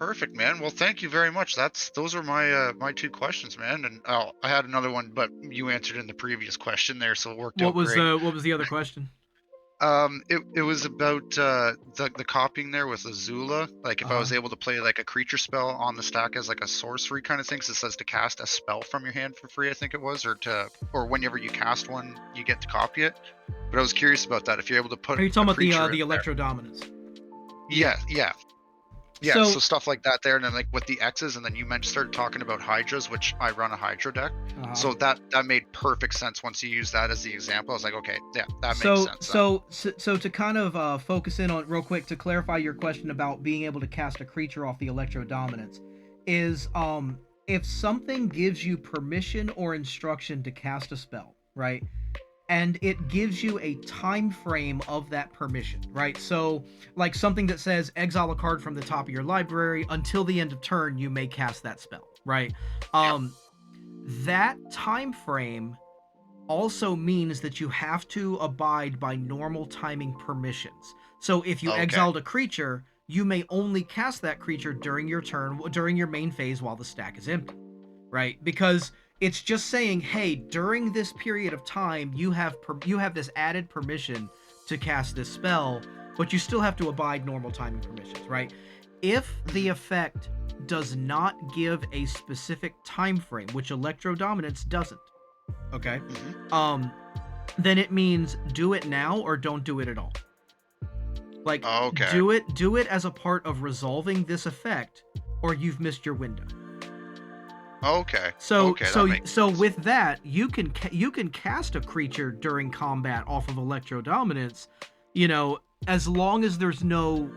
Perfect, man. Well, thank you very much. Those are my two questions, man. And I had another one, but you answered in the previous question there, so it worked out great. What was the other question? It was about the copying there with Azula. Like if I Uh-huh. was able to play like a creature spell on the stack as like a sorcery kind of thing, so it says to cast a spell from your hand for free, I think it was, or whenever you cast one, you get to copy it. But I was curious about that. If you're able to put Are you a talking about creature in the there, Electrodominance? Yeah. yeah, yeah, yeah. So So, stuff like that there, and then like with the X's, and then you started talking about Hydras, which I run a Hydra deck. uh-huh. So that made perfect sense once you used that as the example. I was like, okay, yeah, that makes sense then. So to kind of focus in on real quick to clarify your question about being able to cast a creature off the Electrodominance is if something gives you permission or instruction to cast a spell, right? And it gives you a time frame of that permission, right? So, like something that says exile a card from the top of your library until the end of turn, you may cast that spell, right? Yeah. Um, that time frame also means that you have to abide by normal timing permissions. So, if you Okay. exiled a creature, you may only cast that creature during your turn, during your main phase while the stack is empty, right? Because it's just saying, hey, during this period of time, you have this added permission to cast this spell, but you still have to abide normal timing permissions, right? If the Hmm. effect does not give a specific time frame, which Electrodominance doesn't, okay, Hmm. um, then it means do it now or don't do it at all. Like Okay. do it as a part of resolving this effect, or you've missed your window. Okay. So Okay, that so makes so sense. with that, you can cast a creature during combat off of Electrodominance, you know, as long as there's no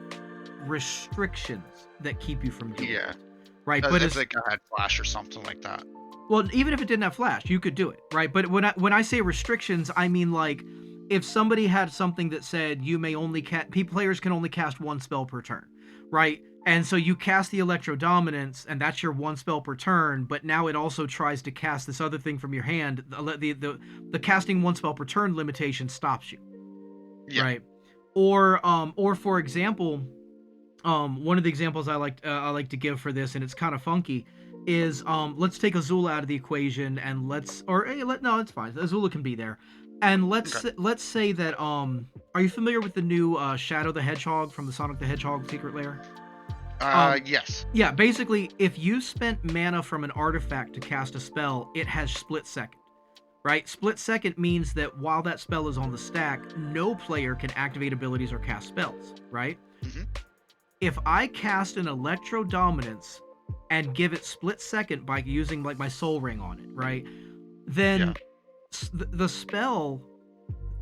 restrictions that keep you from doing Yeah. it, right? As But if as the guy had flash or something like that. well, even if it didn't have flash, you could do it, right? But when I say restrictions, I mean like if somebody had something that said you may only players can only cast one spell per turn, right? And so you cast the Electrodominance, and that's your one spell per turn. But now it also tries to cast this other thing from your hand. The casting one spell per turn limitation stops you, Yeah. right? Or for example, one of the examples I like to give for this, and it's kind of funky, is let's take Azula out of the equation, and let's or hey, no, it's fine. Azula can be there, and Okay. let's say that are you familiar with the new Shadow the Hedgehog from the Sonic the Hedgehog Secret Lair? Yes. Yeah, basically, if you spent mana from an artifact to cast a spell, it has split second. Right? Split second means that while that spell is on the stack, no player can activate abilities or cast spells, right? Hmm. If I cast an Electrodominance and give it split second by using like my soul ring on it, right? Yeah. Then the spell,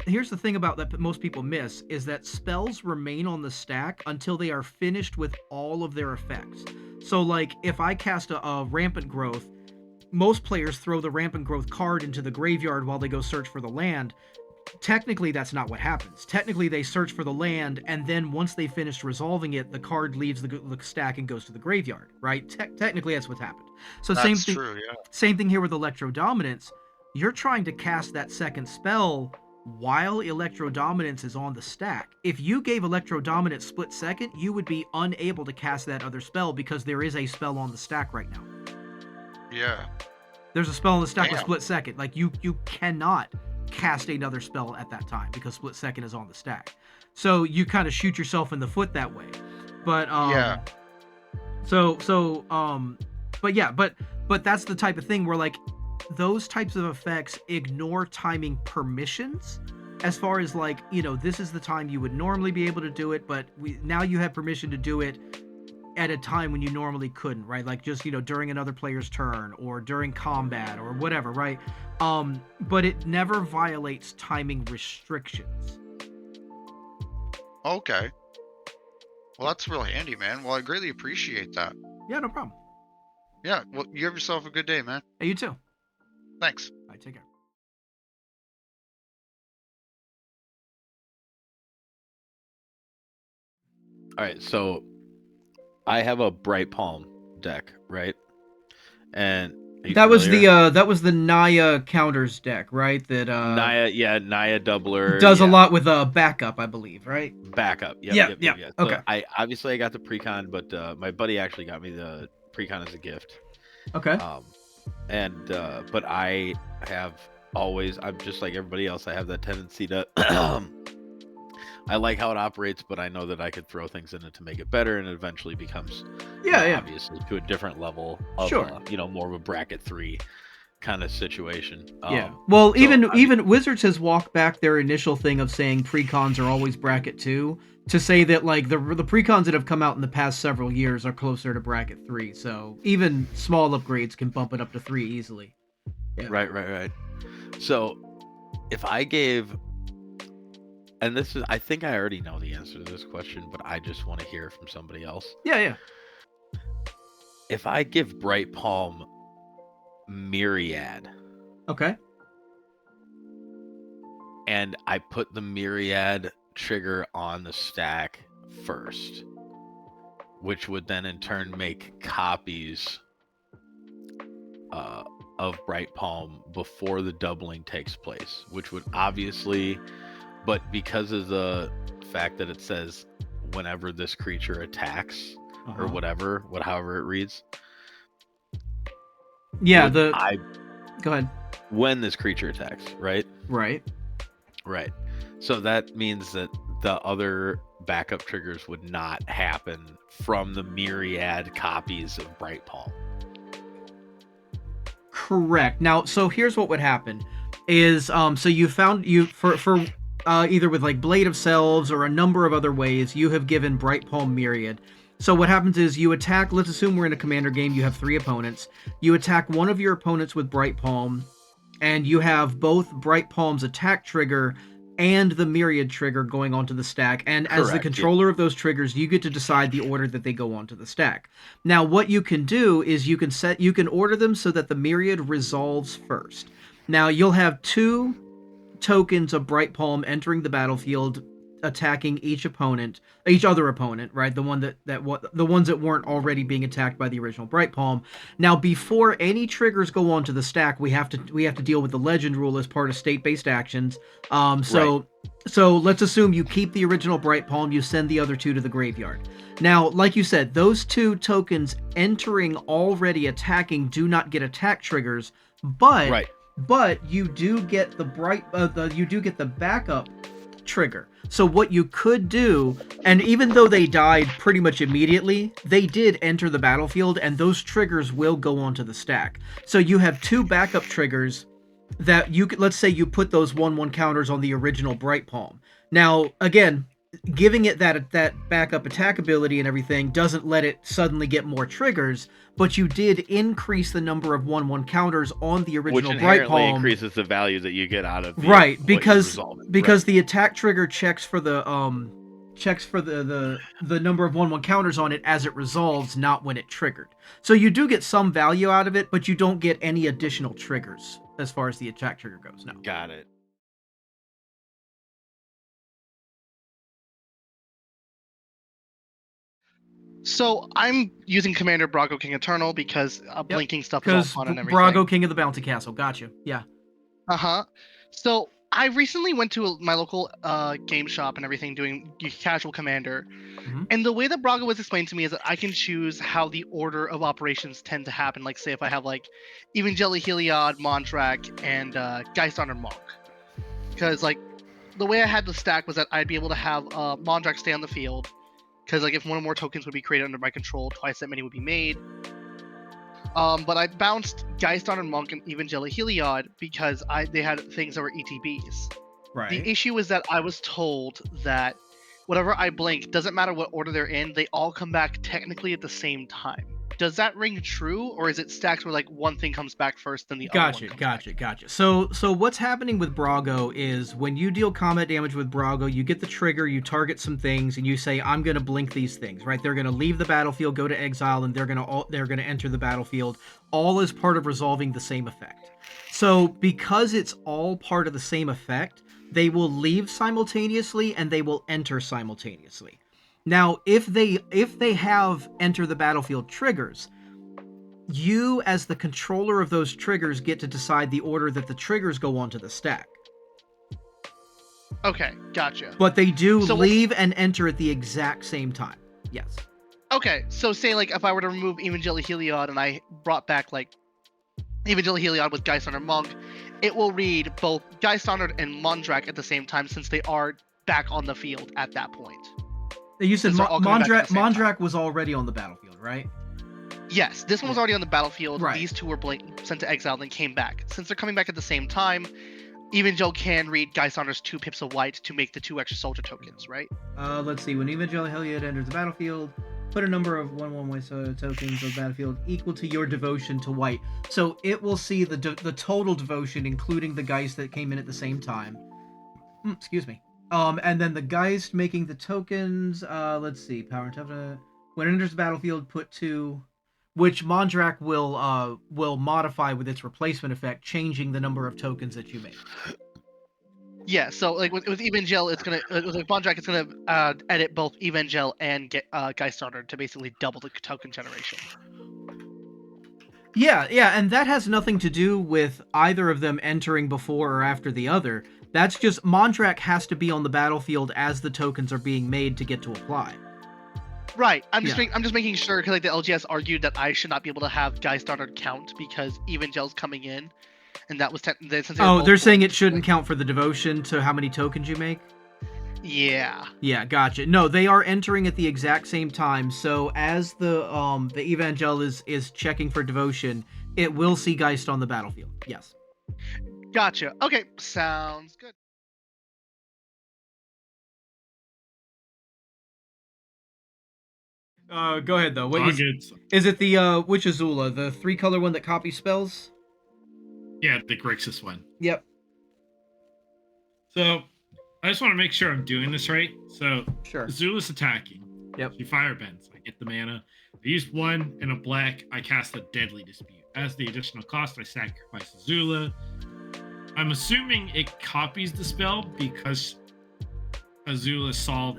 here's the thing about that most people miss is that spells remain on the stack until they are finished with all of their effects. So like if I cast a rampant growth, most players throw the rampant growth card into the graveyard while they go search for the land. Technically, that's not what happens. Technically, they search for the land, and then once they finish resolving it, the card leaves the stack and goes to the graveyard, right? Technically, that's what's happened. So That's true, yeah. same thing here with Electrodominance. You're trying to cast that second spell while Electrodominance is on the stack. If you gave Electrodominance split second, you would be unable to cast that other spell because there is a spell on the stack right now. Yeah. There's a spell on the stack with Damn. split second. Like you cannot cast another spell at that time because split second is on the stack. So you kind of shoot yourself in the foot that way. But Yeah. so so but yeah, but that's the type of thing where like those types of effects ignore timing permissions as far as like, you know, this is the time you would normally be able to do it, but now you have permission to do it at a time when you normally couldn't, right? Like just, you know, during another player's turn or during combat or whatever, right? But it never violates timing restrictions. Okay. Well, Yeah. that's real handy, man. Well, I greatly appreciate that. Yeah, no problem. Yeah. Well, you have yourself a good day, man. Hey, you too. All Thanks. right, take care. All right, so I have a Bright Palm deck, right? And Are you familiar? That was the Naya counters deck, right? That Naya doubler, does a yeah. lot with backup, I believe, right? Backup. Yep, Yeah, yep, yeah. yep, yep. Okay. So I got the precon, but my buddy actually got me the precon as a gift. Okay. And but I have always, I'm just like everybody else. I have that tendency to I like how it operates, but I know that I could throw things in it to make it better, and it eventually becomes, Yeah. obviously to a different level of, Sure. more of a bracket 3 kind of situation. Yeah. Well, So even Wizards has walked back their initial thing of saying precons are always bracket 2 to say that like the precons that have come out in the past several years are closer to bracket 3. So even small upgrades can bump it up to 3 easily. Yeah. Right. So if I gave, and this is, I think I already know the answer to this question, but I just want to hear from somebody else. Yeah. If I give Bright Palm Myriad, Okay. and I put the Myriad trigger on the stack first, which would then in turn make copies of Bright Palm before the doubling takes place, which would obviously, but because of the fact that it says whenever this creature attacks or whatever, however it reads. Yeah, go ahead. When this creature attacks, right? Right. So that means that the other backup triggers would not happen from the myriad copies of Bright Palm. Correct. Now, so here's what would happen is so you found for either with like Blade of Selves or a number of other ways, you have given Bright Palm Myriad. So what happens is you attack, let's assume we're in a commander game, you have 3 opponents. You attack one of your opponents with Bright Palm, and you have both Bright Palm's attack trigger and the Myriad trigger going onto the stack. And as the controller of those triggers, you get to decide the order that they go onto the stack. Now, what you can do is you can order them so that the Myriad resolves first. Now, you'll have 2 tokens of Bright Palm entering the battlefield, attacking each other opponent, right? The ones that weren't already being attacked by the original Bright Palm. Now, before any triggers go onto the stack, we have to deal with the legend rule as part of state-based actions. So let's assume you keep the original Bright Palm, you send the other 2 to the graveyard. Now, like you said, those 2 tokens entering already attacking do not get attack triggers, but you do get the you do get the backup trigger. So what you could do, and even though they died pretty much immediately, they did enter the battlefield, and those triggers will go onto the stack. So you have 2 backup triggers that you could, let's say you put those 1/1 counters on the original Bright Palm. Now, again, giving it that backup attack ability and everything doesn't let it suddenly get more triggers, but you did increase the number of 1/1 counters on the original Bright Palm. Which increases the value that you get out of because the attack trigger checks for the number of 1/1 counters on it as it resolves, not when it triggered. So you do get some value out of it, but you don't get any additional triggers as far as the attack trigger goes. No. Got it. So I'm using Commander Brago King Eternal because blinking stuff is all fun and everything. Brago King of the Bounty Castle. Gotcha. Yeah. So I recently went to my local game shop and everything doing casual Commander. And the way that Brago was explained to me is that I can choose how the order of operations tend to happen. Like, say, if I have, like, Evangeli Heliod, Mondrak, and Geist Honor Monk. Because, like, the way I had the stack was that I'd be able to have Mondrak stay on the field. Because, like, if one or more tokens would be created under my control, twice that many would be made. But I bounced Geist Honor Monk and Evangeli Heliod because they had things that were ETBs. Right. The issue is that I was told that whatever I blink, doesn't matter what order they're in, they all come back technically at the same time. Does that ring true, or is it stacks where like one thing comes back first, then the other one comes back? Gotcha. So what's happening with Brago is when you deal combat damage with Brago, you get the trigger, you target some things, and you say, I'm going to blink these things, right? They're going to leave the battlefield, go to exile, and they're going to enter the battlefield, all as part of resolving the same effect. So because it's all part of the same effect, they will leave simultaneously and they will enter simultaneously. Now, if they have enter the battlefield triggers, you, as the controller of those triggers, get to decide the order that the triggers go onto the stack. Okay, gotcha. But they do So- leave and enter at the exact same time. Yes. Okay, so say like if I were to remove Evangeli Heliod and I brought back like Evangeli Heliod with Geist Honored Monk, it will read both Geist Honored and Mondrak at the same time since they are back on the field at that point. You said Since they're all coming back at the same time. Mondrak was already on the battlefield, right? Yes, this one was already on the battlefield. Right. These two were sent to exile, then came back. Since they're coming back at the same time, Evangel can read Geist Honor's 2 pips of white to make the 2 extra soldier tokens, right? Let's see. When Evangel Heliod enters the battlefield, put a number of 1/1 white tokens on the battlefield equal to your devotion to white. So it will see the total devotion, including the Geist that came in at the same time. Excuse me. And then the Geist making the tokens. Let's see. Power and toughness. When it enters the battlefield, put 2. Which Mondrak will modify with its replacement effect, changing the number of tokens that you make. Yeah, so like with Evangel, it's gonna with Mondrak, it's gonna edit both Evangel and get Geist Honored to basically double the token generation. Yeah, and that has nothing to do with either of them entering before or after the other. That's just Mondrak has to be on the battlefield as the tokens are being made to get to apply. Right. I'm just making sure because like the LGS argued that I should not be able to have Geist Honored count because Evangel's coming in, and that was they're saying it shouldn't count for the devotion to how many tokens you make. Yeah. Yeah, gotcha. No, they are entering at the exact same time. So as the Evangel is checking for devotion, it will see Geist on the battlefield. Yes. Gotcha. Okay, sounds good. Go ahead though. What All is, good. is it the which Azula? The 3-color one that copies spells? Yeah, the Grixis one. Yep. So I just want to make sure I'm doing this right. So Sure. Azula's attacking. Yep. She firebends. I get the mana. I use 1 and a black. I cast a Deadly Dispute. As the additional cost, I sacrifice Azula. I'm assuming it copies the spell because Azula saw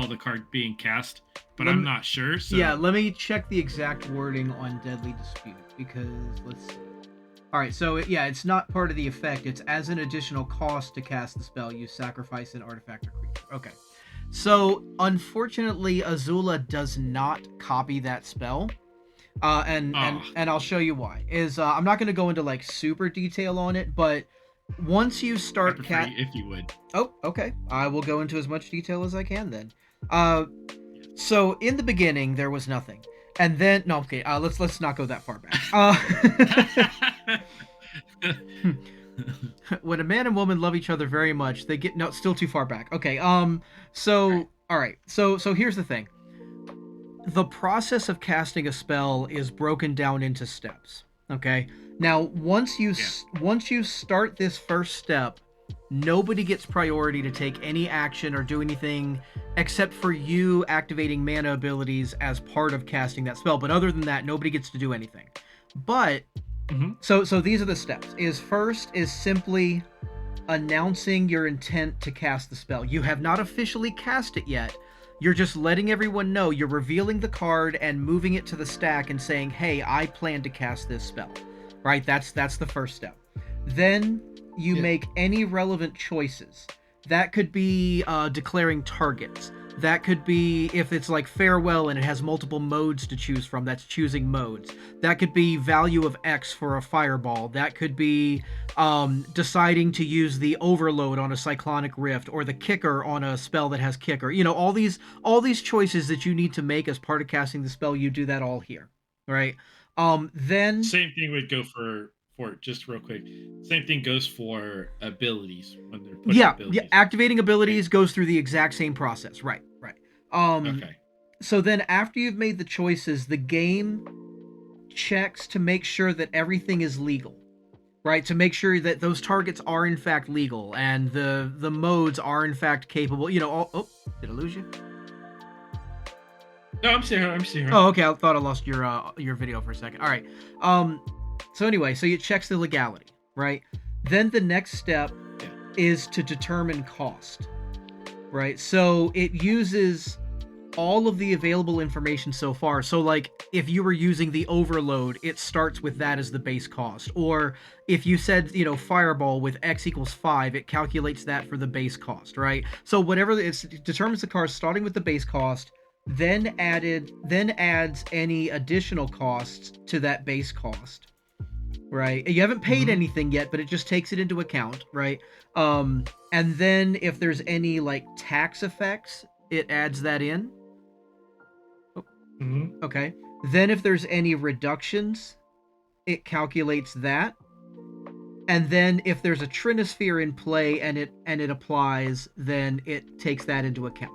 the card being cast, but I'm not sure. So Yeah, let me check the exact wording on Deadly Dispute because let's see. All right, so it's not part of the effect. It's as an additional cost to cast the spell, you sacrifice an artifact or creature. Okay. So, unfortunately, Azula does not copy that spell. And I'll show you why. I'm not going to go into like super detail on it, but once you start if you would. Oh, okay. I will go into as much detail as I can then. So in the beginning there was nothing. And then let's not go that far back. When a man and woman love each other very much, they get still too far back. Okay. All right. So here's the thing. The process of casting a spell is broken down into steps. Okay. Now, once you start this first step, nobody gets priority to take any action or do anything except for you activating mana abilities as part of casting that spell. But other than that, nobody gets to do anything. But so these are the steps. First is simply announcing your intent to cast the spell. You have not officially cast it yet. You're just letting everyone know. You're revealing the card and moving it to the stack and saying, "Hey, I plan to cast this spell." Right? That's the first step. Then you make any relevant choices. That could be declaring targets. That could be, if it's like Farewell and it has multiple modes to choose from, that's choosing modes. That could be value of X for a fireball. That could be deciding to use the overload on a cyclonic rift or the kicker on a spell that has kicker. You know, all these choices that you need to make as part of casting the spell, you do that all here, right? Then same thing would go for just real quick. Same thing goes for abilities when they're putting abilities. Yeah, activating abilities goes through the exact same process. Right. Okay. So then after you've made the choices, the game checks to make sure that everything is legal. Right? To make sure that those targets are in fact legal and the modes are in fact capable. You know, did I lose you? No, I'm still here. Oh, okay. I thought I lost your video for a second. All right. So anyway, so it checks the legality, right? Then the next step is to determine cost, right? So it uses all of the available information so far. So like if you were using the overload, it starts with that as the base cost. Or if you said, fireball with X equals 5, it calculates that for the base cost, right? So whatever it determines the cost starting with the base cost, then adds any additional costs to that base cost. Right? You haven't paid anything yet, but it just takes it into account, right? And then if there's any like tax effects, it adds that in. Okay. Then if there's any reductions, it calculates that. And then if there's a trinosphere in play and it applies, then it takes that into account.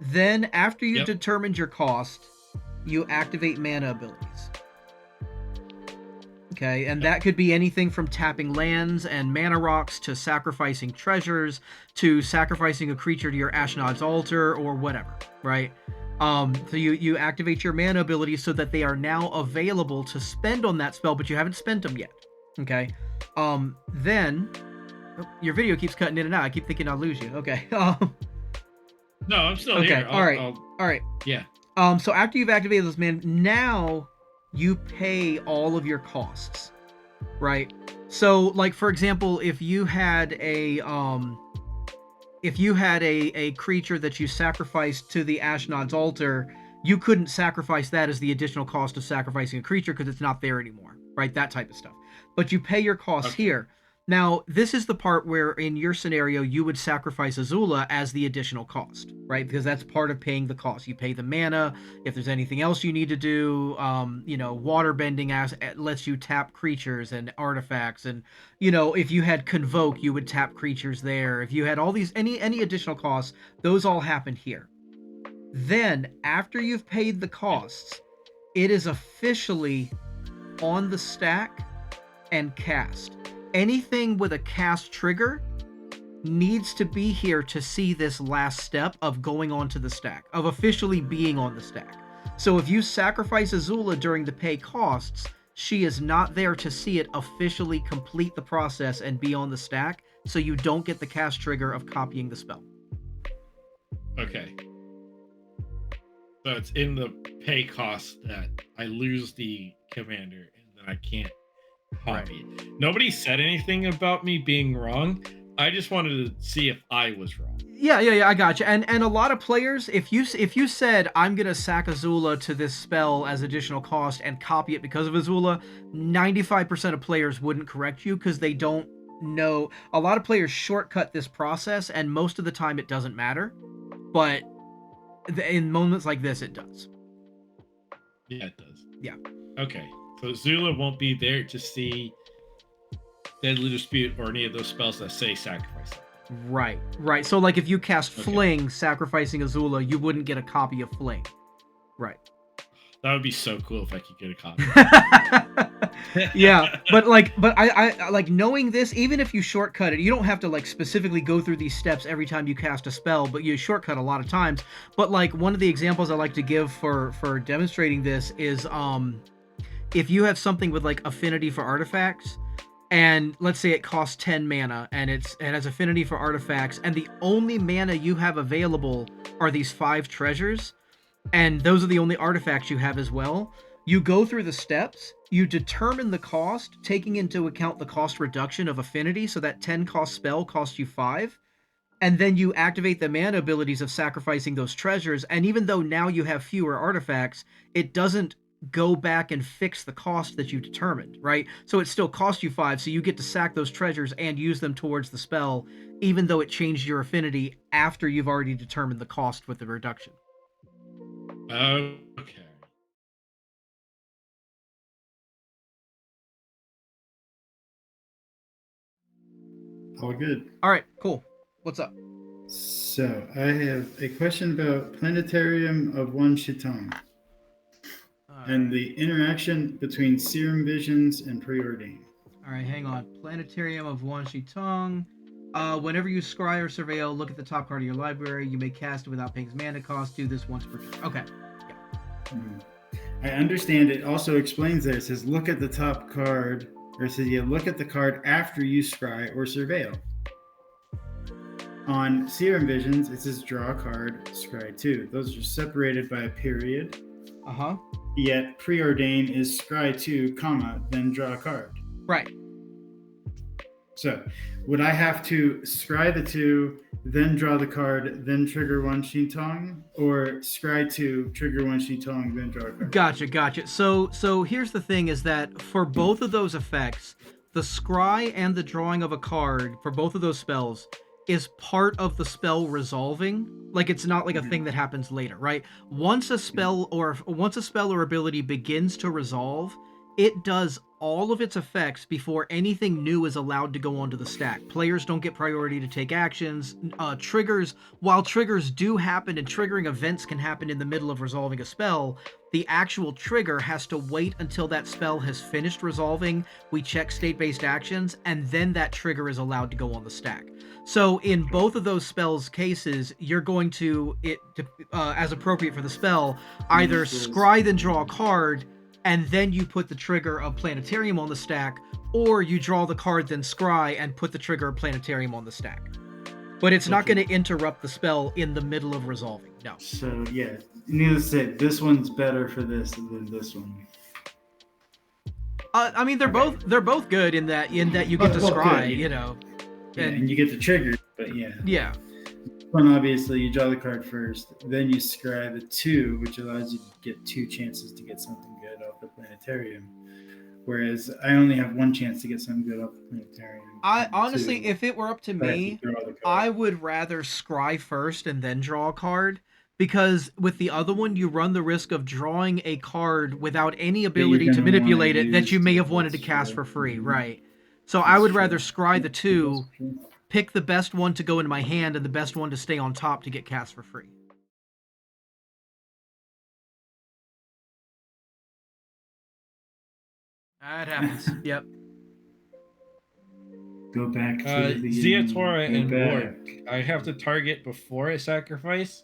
Then after you've determined your cost, you activate mana abilities. Okay, and that could be anything from tapping lands and mana rocks to sacrificing treasures to sacrificing a creature to your Ashnod's altar or whatever, right? So you activate your mana abilities so that they are now available to spend on that spell, but you haven't spent them yet. Okay, then your video keeps cutting in and out. I keep thinking I'll lose you. Okay. No, I'm still okay. here. All right. Yeah. So after you've activated those mana, now you pay all of your costs, right? So like for example, if you had a creature that you sacrificed to the Ashnod's altar, you couldn't sacrifice that as the additional cost of sacrificing a creature because it's not there anymore, right? That type of stuff. But you pay your costs here. Now, this is the part where in your scenario, you would sacrifice Azula as the additional cost, right? Because that's part of paying the cost. You pay the mana. If there's anything else you need to do, water bending lets you tap creatures and artifacts. And, if you had Convoke, you would tap creatures there. If you had all these, any additional costs, those all happen here. Then, after you've paid the costs, it is officially on the stack and cast. Anything with a cast trigger needs to be here to see this last step of going onto the stack, of officially being on the stack. So if you sacrifice Azula during the pay costs, she is not there to see it officially complete the process and be on the stack, so you don't get the cast trigger of copying the spell. Okay. So it's in the pay cost that I lose the commander and then I can't copy it. Nobody said anything about me being wrong. I just wanted to see if I was wrong. Yeah, I got you. And a lot of players, if you said I'm gonna sack Azula to this spell as additional cost and copy it because of Azula, 95% of players wouldn't correct you because they don't know. A lot of players shortcut this process, and most of the time it doesn't matter. But in moments like this, it does. Yeah, it does. Yeah. Okay. So Azula won't be there to see Deadly Dispute or any of those spells that say sacrifice. Right. So like if you cast Fling sacrificing Azula, you wouldn't get a copy of Fling. Right. That would be so cool if I could get a copy. Yeah, but I like knowing this, even if you shortcut it, you don't have to like specifically go through these steps every time you cast a spell, but you shortcut a lot of times. But like one of the examples I like to give for demonstrating this is if you have something with like affinity for artifacts, and let's say it costs 10 mana and it has affinity for artifacts, and the only mana you have available are these 5 treasures, and those are the only artifacts you have as well. You go through the steps, you determine the cost, taking into account the cost reduction of affinity, so that 10 cost spell costs you 5, and then you activate the mana abilities of sacrificing those treasures, and even though now you have fewer artifacts, it doesn't go back and fix the cost that you determined, right? So it still costs you 5, so you get to sack those treasures and use them towards the spell, even though it changed your affinity after you've already determined the cost with the reduction. Okay. All good. All right, cool. What's up? So I have a question about Planetarium of One Shitong and the interaction between Serum Visions and Preordain. All right, hang on. Planetarium of Wan Shi Tong. Whenever you scry or surveil, look at the top card of your library. You may cast it without paying its mana cost. Do this once per turn. Okay. Yeah. I understand it also explains that it says look at the top card, or it says you look at the card after you scry or surveil. On Serum Visions, it says draw a card, scry 2. Those are separated by a period. Uh-huh. Yet preordain is scry 2, comma, then draw a card. Right. So would I have to scry the 2, then draw the card, then trigger one Tong, or scry 2, trigger one Tong, then draw a card? Gotcha. So here's the thing is that for both of those effects, the scry and the drawing of a card for both of those spells is part of the spell resolving. Like, it's not like a thing that happens later, right? Once a spell or ability begins to resolve, it does all of its effects before anything new is allowed to go onto the stack. Players don't get priority to take actions. Triggers, while triggers do happen and triggering events can happen in the middle of resolving a spell, the actual trigger has to wait until that spell has finished resolving. We check state-based actions, and then that trigger is allowed to go on the stack. So in both of those spells cases, you're going to, as appropriate for the spell, either scry then draw a card, and then you put the trigger of Planetarium on the stack, or you draw the card then scry and put the trigger of Planetarium on the stack. But it's not going to interrupt the spell in the middle of resolving. No. So yeah, needless to say, this one's better for this than this one. I mean, they're both good in that you get to scry, good, you know. And you get the trigger, but yeah. Yeah. One, obviously, you draw the card first, then you scry the 2, which allows you to get 2 chances to get something good off the Planetarium. Whereas I only have 1 chance to get something good off the Planetarium. I honestly, if it were up to me, I would rather scry first and then draw a card. Because with the other one, you run the risk of drawing a card without any ability to manipulate it that you may have wanted to cast for free, right? So I would rather scry the 2, pick the best one to go into my hand and the best one to stay on top to get cast for free. That happens. Yep. Go back to Ziatora and Lord. I have to target before I sacrifice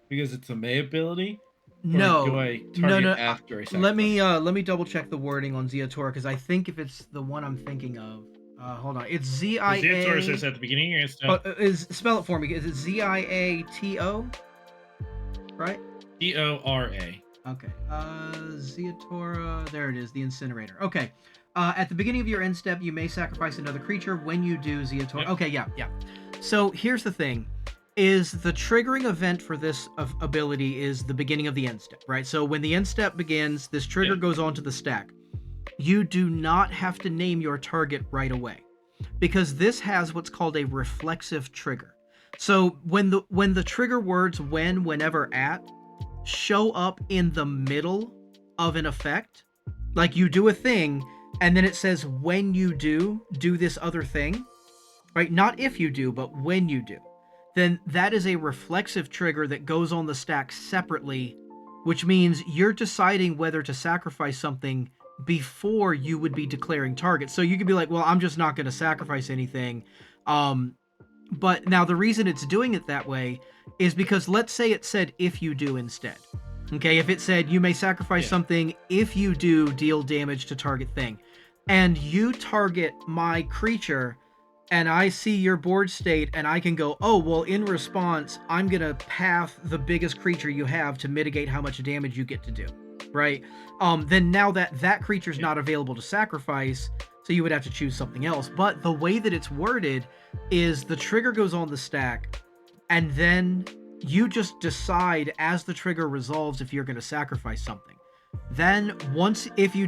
because it's a May ability. No, do I target after I sacrifice? Let me double check the wording on Ziatora, because I think if it's the one I'm thinking of, hold on, it's ZIA. Ziatora says at the beginning and stuff. Spell it for me. Is it ZIATO? Right? TORA. Okay. Ziatora. There it is. The Incinerator. Okay. At the beginning of your end step, you may sacrifice another creature. When you do, Ziatora. Yep. Okay. Yeah. So here's the thing. Is the triggering event for this ability is the beginning of the end step, right? So when the end step begins, this trigger goes onto the stack. You do not have to name your target right away, because this has what's called a reflexive trigger. So when the trigger words when, whenever, at show up in the middle of an effect, like you do a thing, and then it says when you do this other thing, right? Not if you do, but when you do. Then that is a reflexive trigger that goes on the stack separately, which means you're deciding whether to sacrifice something before you would be declaring target. So you could be like, well, I'm just not going to sacrifice anything. But now the reason it's doing it that way is because let's say it said if you do instead. Okay, if it said you may sacrifice something if you do deal damage to target thing, and you target my creature, and I see your board state, and I can go, oh, well, in response, I'm going to path the biggest creature you have to mitigate how much damage you get to do, right? Then now that creature's not available to sacrifice, so you would have to choose something else. But the way that it's worded is the trigger goes on the stack, and then you just decide as the trigger resolves if you're going to sacrifice something. Then if you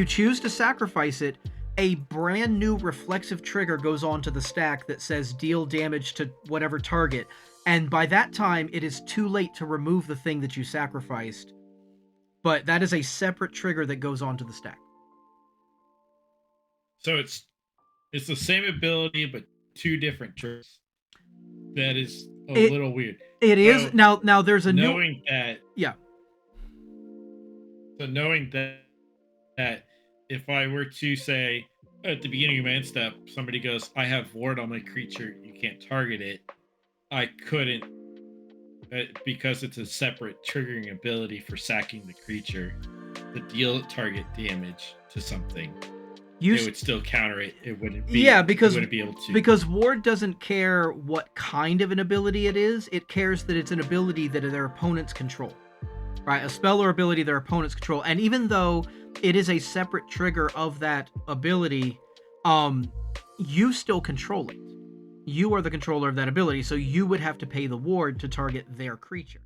choose to sacrifice it, a brand new reflexive trigger goes onto the stack that says deal damage to whatever target, and by that time it is too late to remove the thing that you sacrificed. But that is a separate trigger that goes onto the stack. So it's the same ability but 2 different triggers. That is a little weird. It is. Now there's a knowing that. Yeah. So knowing that if I were to say at the beginning of my end step, somebody goes, I have ward on my creature, you can't target it. I couldn't, because it's a separate triggering ability for sacking the creature to deal target damage to something. You They would still counter it. It wouldn't be. Yeah, because it wouldn't be able to. because Ward doesn't care what kind of an ability it is. It cares that it's an ability that their opponents control, right? A spell or ability their opponents control. And even though it is a separate trigger of that ability, you still control it. You are the controller of that ability, so you would have to pay the ward to target their creature.